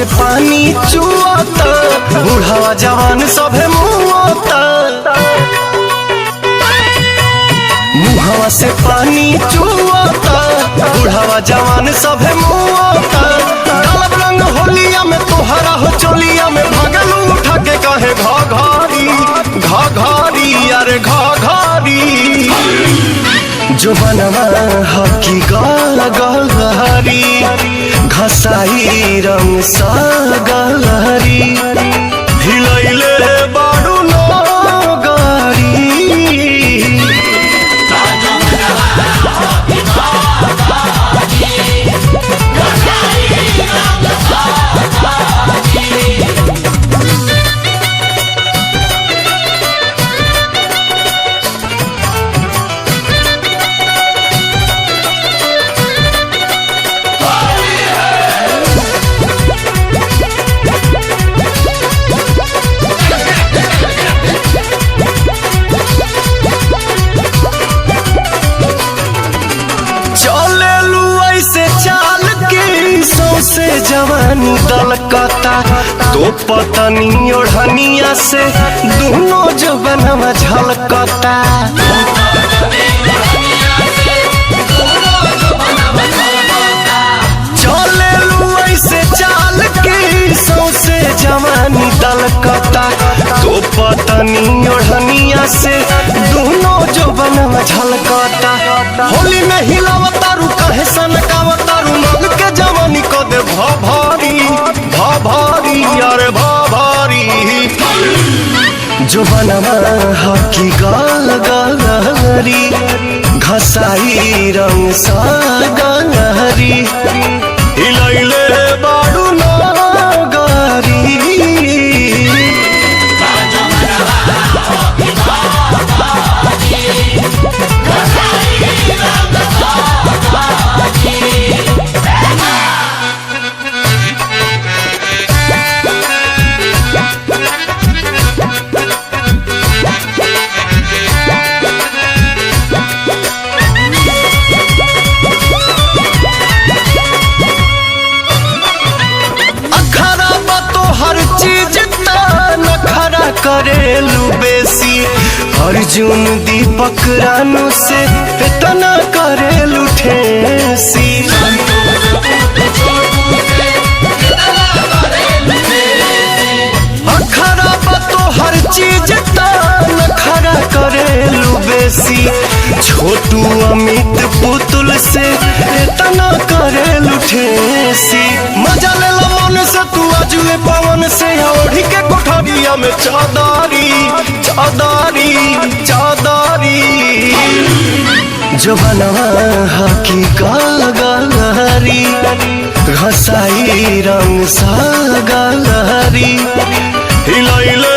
से पानी चुआता, बूढ़ा जवान सभे मुआता। मुहवा से पानी चुआता, बूढ़ा जवान सभे मुआता। डालब रंग होलिया में तोहरा हो चोलिया में, भगलू उठा के कहे घाघरी घाघरी अरे घाघरी। जो बनवा हकी गलहरी, घसाई रंग सा गलहरी। हिलैले बाडू नगरी। से जवानी दलकता तो पतनी ओढ़निया से दोनों जवनवा झलकता। चले लुई से चाल के सौसे जवानी दलकता तो पतनी ओढ़निया से दोनों जवनवा झलकता। होली में हिलावतारू कहे सनकावतारू, मन के जवानी को दे भारी भारी अरे भारी। जो बनवा हकी गलहरी, घसाई रंग सा गलहरी। हिलैले बाडू नगरी। करेलू बेसी अर्जुन दीपक रानू से इतना करेलू ठेसी। अखरा बतो हर चीज नखरा करेलू बेसी, छोटू अमित पुतुल से इतना करेलू ठेसी। मजा ले मन से तू अजुए पवन से, ओढ़ी के कोठरिया में चादरी चादरी चादरी। जो बनवा हकी गलहरी, घसाई रंग सा गलहरी। हिलैले